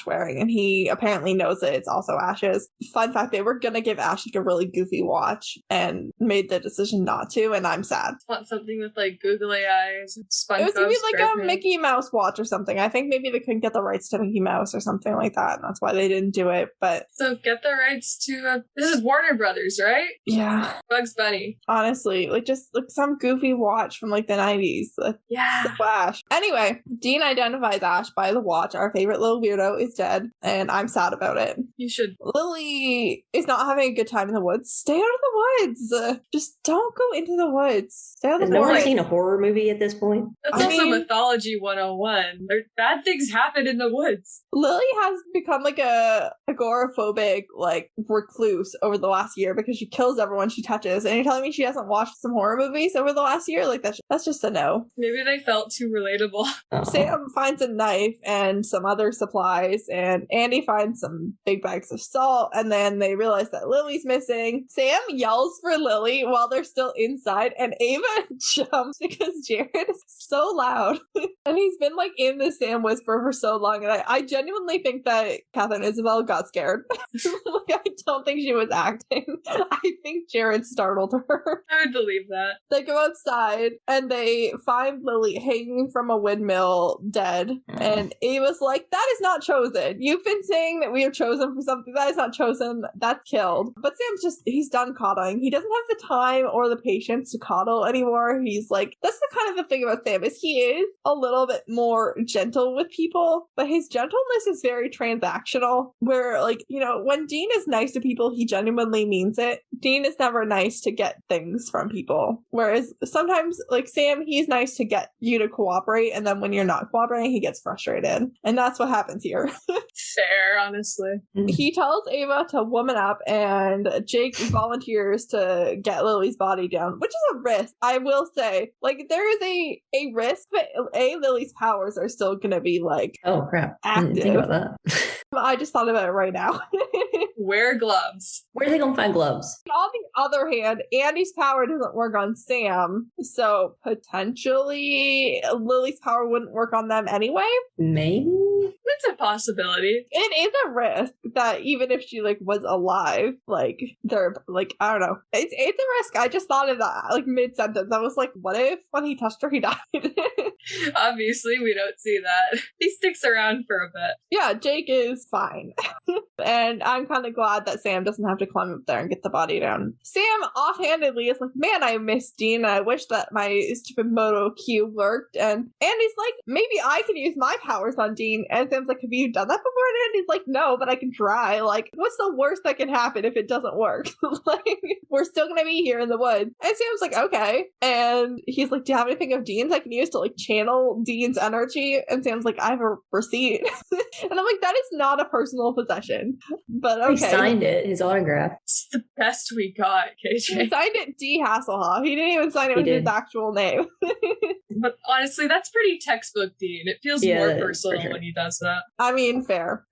wearing, and he apparently knows that it's also Ash's. Fun fact, they were gonna give Ash like a really goofy watch and made the decision not to, and I'm sad. Want something with like googly eyes, SpongeBob. It was gonna be like a Mickey Mouse watch or something. I think maybe they couldn't get the rights to Mickey Mouse or something like that, and that's why they didn't do it. But so get the rights to this is Warner Brothers, right? Yeah, Bugs Bunny. Honestly, like just like some goofy watch from like the 90s. Yeah. Flash. Anyway, Dean identifies Ash by the watch. Our favorite little weirdo is dead, and I'm sad about it. You should. Lily is not having a good time in the woods. Stay out of the woods. Just don't go into the woods. Stay out of the Has no one seen a horror movie at this point? That's also mythology 101. Bad things happen in the woods. Lily has become like a agoraphobic like recluse over the last year because she kills everyone she touches. And you're telling me she hasn't watched some horror movies over the last year? Like that's just a no. Maybe they felt too relatable. Sam finds a knife and some other supplies, and Andy finds some big bags of salt, and then they realize that Lily's missing. Sam yells for Lily while they're still inside, and Ava jumps because Jared is so loud. And he's been like in the Sam whisper for so long, and I genuinely think that Catherine Isabel got scared. Like, I don't think she was acting. I think Jared startled her. I would believe that. They go outside and they find Lily hanging from a windmill dead. And Ava's like, that is not chosen. You've been saying that we have chosen for something. That is not chosen. That's killed. But Sam's he's done coddling. He doesn't have the time or the patience to coddle anymore. He's like, that's the kind of the thing about Sam is he is a little bit more gentle with people, but his gentleness is very transactional, where like, you know, when Dean is nice to people, he genuinely means it. Dean is never nice to get things from people, whereas sometimes like Sam, he's nice to get you to cooperate, and then when you're not cooperating, he gets frustrated, and that's what happens here. Fair, honestly. He tells Ava to woman up, and Jake volunteers to get Lily's body down, which is a risk, I will say. Like, there is a risk, but Lily's powers are still gonna be like, oh crap, active. I didn't think about that. I just thought about it right now. Wear gloves. Where are they gonna find gloves? On the other hand, Andy's power doesn't work on Sam, so potentially Lily's power wouldn't work on them anyway. Maybe. It's a possibility. It is a risk that even if she like was alive, like they're like, I don't know. It's a risk. I just thought of that like mid-sentence. I was like, what if when he touched her he died? Obviously, we don't see that. He sticks around for a bit. Yeah, Jake is fine. And I'm kind of glad that Sam doesn't have to climb up there and get the body down. Sam offhandedly is like, man, I miss Dean. I wish that my stupid Moto Q worked. And Andy's like, maybe I can use my powers on Dean. And Sam's like, have you done that before? And Andy's like, no, but I can try. Like, what's the worst that can happen if it doesn't work? Like, we're still gonna be here in the woods. And Sam's like, okay. And he's like, do you have anything of Dean's I can use to like channel Dean's energy? And Sam's like, I have a receipt. And I'm like, that is not a personal possession. But okay. He signed it, his autograph. It's the best we got, KJ. He signed it D. Hasselhoff. He didn't even sign it with his actual name. But honestly, that's pretty textbook Dean. It feels more personal when he does that. I mean, fair.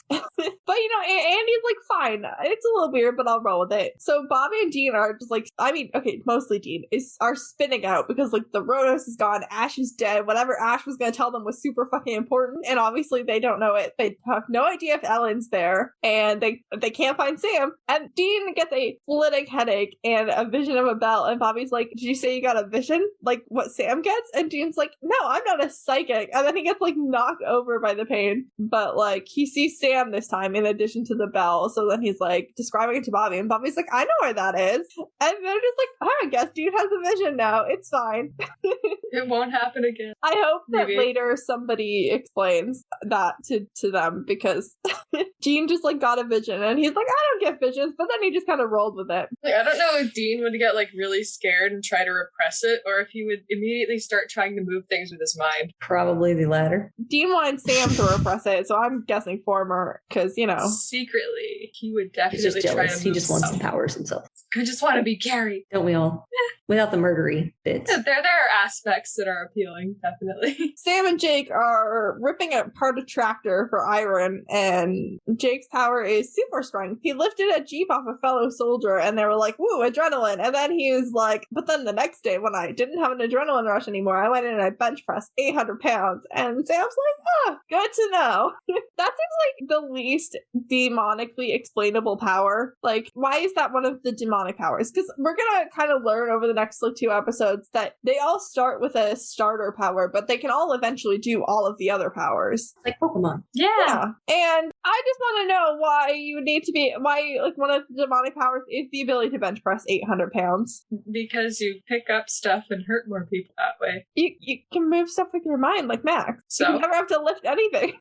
But, you know, Andy's like, fine. It's a little weird, but I'll roll with it. So Bobby and Dean are just like, I mean, okay, mostly Dean, are spinning out because, like, the Rhodos is gone, Ash is dead, whatever Ash was going to tell them was super fucking important, and obviously they don't know it. They have no idea if Ellen's there, and they can't find Sam. And Dean gets a splitting headache and a vision of a bell, and Bobby's like, did you say you got a vision? Like, what Sam gets? And Dean's like, no, I'm not a psychic. And then he gets, like, knocked over by the pain. But, like, he sees Sam this time in addition to the bell. So then he's, like, describing it to Bobby. And Bobby's like, I know where that is. And they're just like, oh, I guess Dean has a vision now. It's fine. It won't happen again. I hope that later somebody explains that to them, because Dean just, like, got a vision. And he's like, I don't get visions. But then he just kind of rolled with it. Like, I don't know if Dean would get, like, really scared and try to repress it, or if he would immediately start trying to move things with his mind. Probably the latter. Dean wanted Sam to repress it, so I'm guessing former, because, you know. Secretly, he would definitely He's just jealous. try to move He just wants something. the powers himself. I just want to be carried. Don't we all? Without the murdery bits. There are aspects that are appealing, definitely. Sam and Jake are ripping apart a tractor for iron, and Jake's power is super strength. He lifted a jeep off a fellow soldier and they were like, woo, adrenaline. And then he was like, but then the next day when I didn't have an adrenaline rush anymore, I went in and I bench pressed 800 pounds. And Sam's like, good to know. That seems like the least demonically explainable power. Like, why is that one of the demonic powers? Because we're gonna kind of learn over the next like 2 episodes that they all start with a starter power, but they can all eventually do all of the other powers. Like Pokemon. Yeah. And I just want to know why you would need to be, why like one of the demonic powers is the ability to bench press 800 pounds. Because you pick up stuff and hurt more people that way. You can move stuff with your mind like Max. So? You never have to lift anything.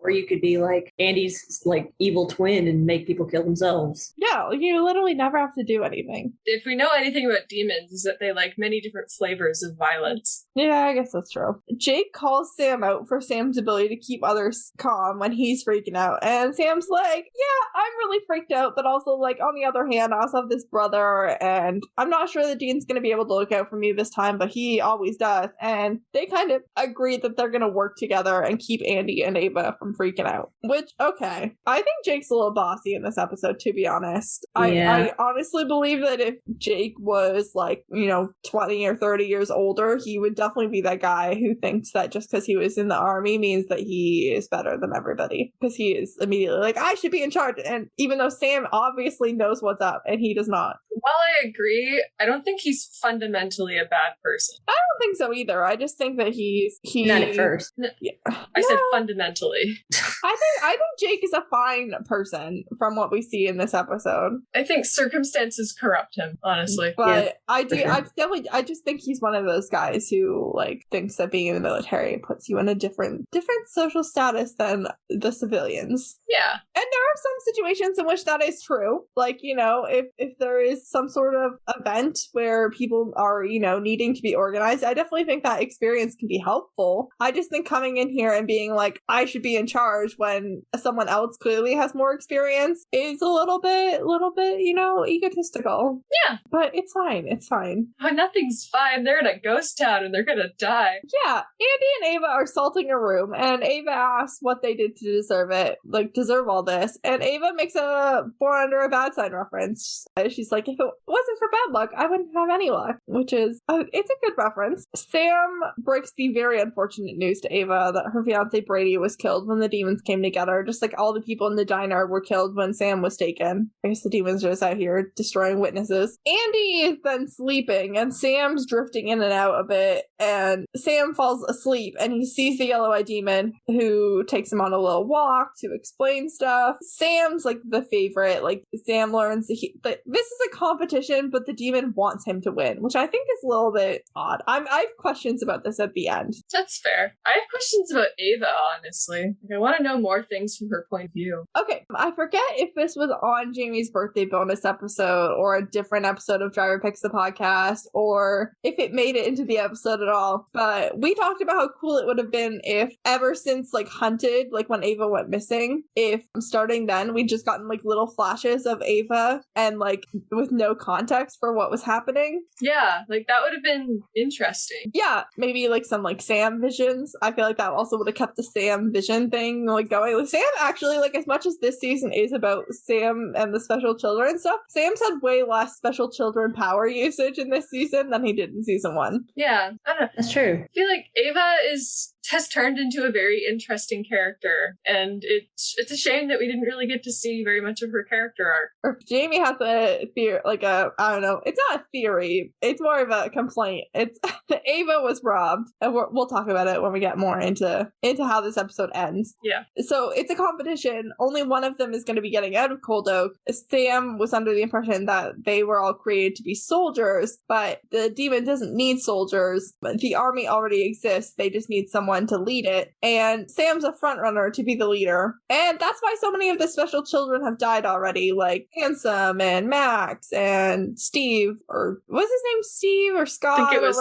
Or you could be like Andy's like evil twin and make people kill themselves. Yeah, you literally never have to do anything. If we know anything about demons, is that they like many different flavors of violence. Yeah, I guess that's true. Jake calls Sam out for Sam's ability to keep others calm when he's freaking out. And Sam's like, yeah, I'm really freaked out, but also like on the other hand, I also have this brother and I'm not sure the Dean's going to be able to look out for me this time, but he always does. And they kind of agree that they're going to work together and keep Andy and Ava from freaking out. Which, okay. I think Jake's a little bossy in this episode, to be honest. I honestly believe that if Jake was like, 20 or 30 years older, he would definitely be that guy who thinks that just because he was in the army means that he is better than everybody. Because he is immediately like, I should be in charge. And even though Sam obviously knows what's up and he does not. While I agree, I don't think he's fundamentally a bad person. I don't think so either. I just think that he Not at first. Yeah. I said fundamentally. I think Jake is a fine person from what we see in this episode. I think circumstances corrupt him, honestly. But Yeah, I just think he's one of those guys who like thinks that being in the military puts you in a different social status than the civilians. Yeah. And there are some situations in which that is true. Like, if there is some sort of event where people are, needing to be organized, I definitely think that experience can be helpful. I just think coming in here and being like, I should be in charge when someone else clearly has more experience is a little bit, egotistical. Yeah. But it's fine. It's fine. Oh, nothing's fine. They're in a ghost town and they're gonna die. Yeah. Andy and Ava are salting a room and Ava asks what they did to deserve all this. And Ava makes a born under a bad sign reference. She's like, if it wasn't for bad luck, I wouldn't have any luck, which is, it's a good reference. Sam breaks the very unfortunate news to Ava that her fiance Brady was killed when the demons came together, just like all the people in the diner were killed when Sam was taken. I guess the demons are just out here destroying witnesses. Andy is then sleeping and Sam's drifting in and out a bit, and Sam falls asleep and he sees the yellow-eyed demon who takes him on a little walk to explain stuff. Sam's like the favorite. Like Sam learns that this is a competition, but the demon wants him to win, which I think is a little bit odd. I have questions about this at the end. That's fair. I have questions about Ava, honestly. I want to know more things from her point of view. Okay, I forget if this was on Jamie's birthday bonus episode or a different episode of Driver Picks the Podcast, or if it made it into the episode at all, but we talked about how cool it would have been if ever since like Hunted, like when Ava went missing, if starting then we'd just gotten like little flashes of Ava and like with no context for what was happening. Yeah, like that would have been interesting. Yeah, maybe like some like Sam visions. I feel like that also would have kept the Sam vision thing like going. Like Sam actually, like as much as this season is about Sam and the special children stuff, Sam's had way less special children power usage in this season than he did in season 1. Yeah, I don't know. That's true. I feel like Ava has turned into a very interesting character, and it's a shame that we didn't really get to see very much of her character arc. Or Jamie has a fear, I don't know, it's not a theory, it's more of a complaint. It's Ava was robbed, and we'll talk about it when we get more into how this episode ends. Yeah. So it's a competition. Only one of them is going to be getting out of Cold Oak. Sam was under the impression that they were all created to be soldiers, but the demon doesn't need soldiers. The army already exists. They just need someone to lead it, and Sam's a front runner to be the leader, and that's why so many of the special children have died already, like Handsome and Max and Steve, or was his name Steve or Scott? I think it was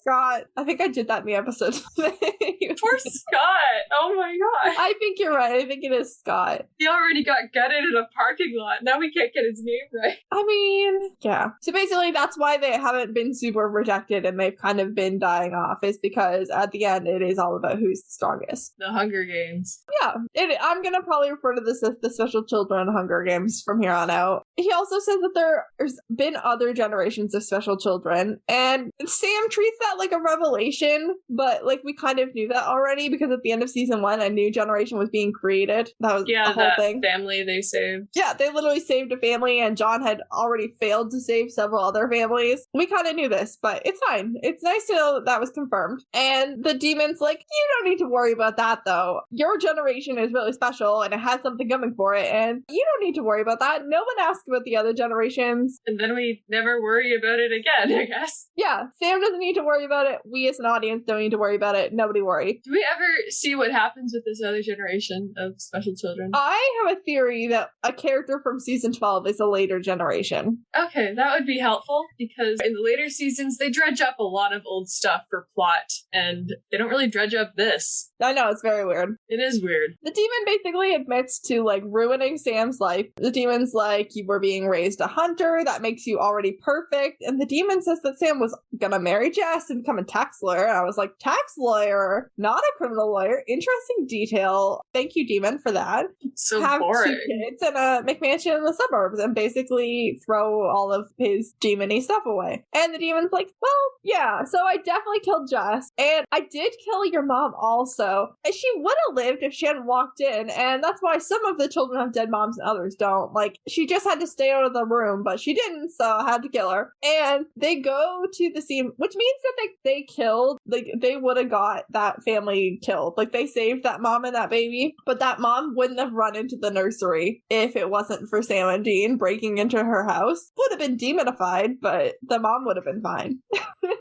Scott. I think I did that in the episode. Poor Scott. Oh my god. I think you're right. I think it is Scott. He already got gutted in a parking lot. Now we can't get his name right. I mean, yeah. So basically that's why they haven't been super protected and they've kind of been dying off, is because at the end it is all about who's the strongest. The Hunger Games. Yeah, I'm going to probably refer to this as the Special Children Hunger Games from here on out. He also says that there's been other generations of special children, and Sam treats that like a revelation, but like we kind of knew that already because at the end of season 1, a new generation was being created. That was the whole thing. Family they saved. Yeah, they literally saved a family, and John had already failed to save several other families. We kind of knew this, but it's fine. It's nice to know that was confirmed. And the demon's like, you don't need to worry about that, though. Your generation is really special, and it has something coming for it, and you don't need to worry about that. No one asked about the other generations. And then we never worry about it again, I guess. Yeah, Sam doesn't need to worry about it. We as an audience don't need to worry about it. Nobody worry. Do we ever see what happens with this other generation of special children? I have a theory that a character from season 12 is a later generation. Okay, that would be helpful, because in the later seasons, they dredge up a lot of old stuff for plot, and they don't really dredge up this. I know, it's very weird. It is weird. The demon basically admits to, like, ruining Sam's life. The demon's like, you were being raised a hunter, that makes you already perfect. And the demon says that Sam was gonna marry Jess and become a tax lawyer. And I was like, tax lawyer, not a criminal lawyer. Interesting detail. Thank you, demon, for that. It's so Have boring. 2 kids and a McMansion in the suburbs and basically throw all of his demon-y stuff away. And the demon's like, well, yeah, so I definitely killed Jess. And I did kill your mom also. And she would have lived if she hadn't walked in. And that's why some of the children have dead moms and others don't. Like, she just had to stay out of the room, but she didn't, so I had to kill her. And they go to the scene, which means that they killed, like, they would have got that family killed. Like, they saved that mom and that baby, but that mom wouldn't have run into the nursery if it wasn't for Sam and Dean breaking into her house. Would have been demonified, but the mom would have been fine.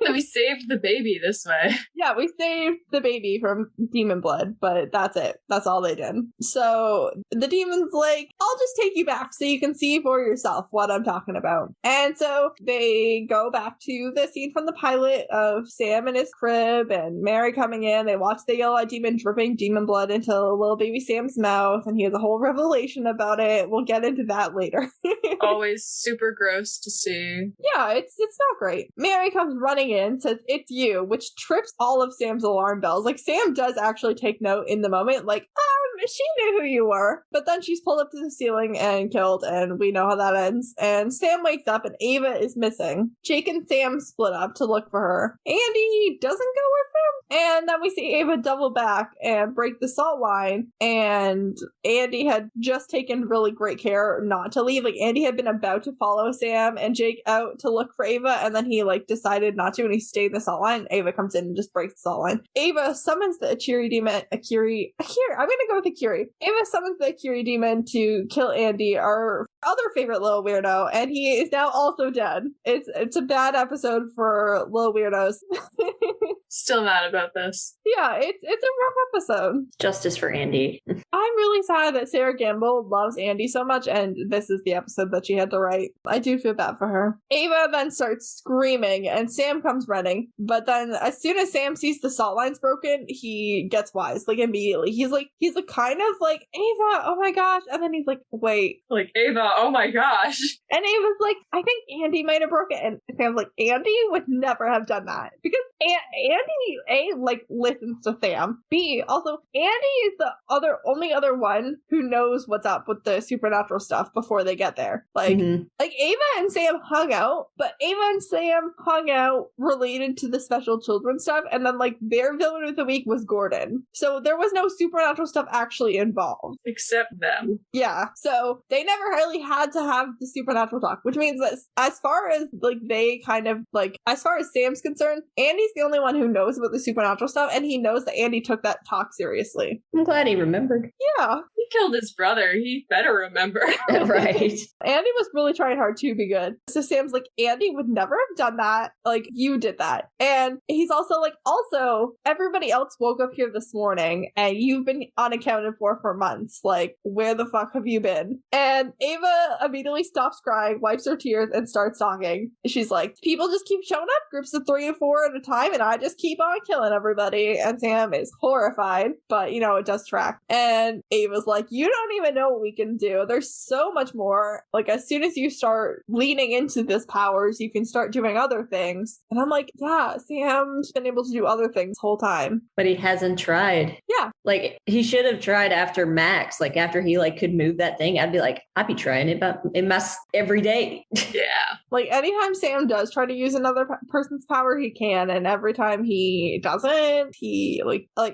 So we saved the baby this way. Yeah, we saved the baby from demon blood, but that's it. That's all they did. So the demon's like, I'll just take you back so you can see for yourself what I'm talking about. And so they go back to the scene from the pilot of Sam in his crib and Mary coming in. They watch the yellow-eyed demon dripping demon blood into little baby Sam's mouth, and he has a whole revelation about it. We'll get into that later. Always super gross to see. Yeah, it's not great. Mary comes running in, says, it's you, which trips all of Sam's alarm bells. Like, Sam does actually take note in the moment, like, she knew who you were. But then she's pulled up to the ceiling and killed, and we know how that ends. And Sam wakes up, and Ava is missing. Jake and Sam split up to look for her. Andy doesn't go with them. And then we see Ava double back and break the salt line. And Andy had just taken really great care not to leave. Like, Andy had been about to follow Sam and Jake out to look for Ava, and then he, like, decided not to, and he stayed in the salt line. Ava comes in and just breaks the salt line. Ava summons the Akiri demon. Akiri. I'm gonna go with Akiri. Ava summons the Akiri demon to kill Andy, our other favorite little weirdo, and he is now also dead. It's a bad episode for little weirdos. Still mad about this. Yeah, it's a rough episode. Justice for Andy. I'm really sad that Sarah Gamble loves Andy so much, and this is the episode that she had to write. I do feel bad for her. Ava then starts screaming, and Sam comes running. But then, as soon as Sam sees the salt lines broken, he gets wise, like, immediately. He's like kind of like, Ava, oh my gosh. And then he's like, wait. Like, Ava, oh my gosh. And Ava's like, I think Andy might have broken it. And Sam's like, Andy would never have done that. Because Andy, A, like, listens to Sam. B, also, Andy is the only other one who knows what's up with the supernatural stuff before they get there. Like, like Ava and Sam hung out, but Ava and Sam hung out related to the special children stuff, and then, like, their villain of the week was Gordon. So there was no supernatural stuff actually involved. Except them. Yeah. So they never really had to have the supernatural talk, which means that as far as, like, they kind of, like, as far as Sam's concerned, Andy's the only one who knows about the supernatural stuff, and he knows that Andy took that talk seriously. I'm glad he remembered. Yeah. He killed his brother. He better remember. Right. Andy was really trying hard to be good. So Sam's like, Andy would never have done that. Like, you did that. And he's also like, also, everybody else woke up here this morning, and you've been unaccounted for months. Like, where the fuck have you been? And Ava Ava immediately stops crying, wipes her tears, and starts songing. She's like, people just keep showing up, groups of 3 and 4 at a time, and I just keep on killing everybody. And Sam is horrified, but it does track. And Ava's like, you don't even know what we can do. There's so much more. Like, as soon as you start leaning into this powers, you can start doing other things. And I'm like, yeah, Sam's been able to do other things the whole time. But he hasn't tried. Yeah. Like, he should have tried after Max. Like, after he, could move that thing, I'd be trying it, but it must every day. Yeah. Like, anytime Sam does try to use another person's power, he can. And every time he doesn't, he,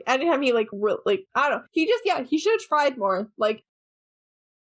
anytime he, I don't know. He should have tried more. Like,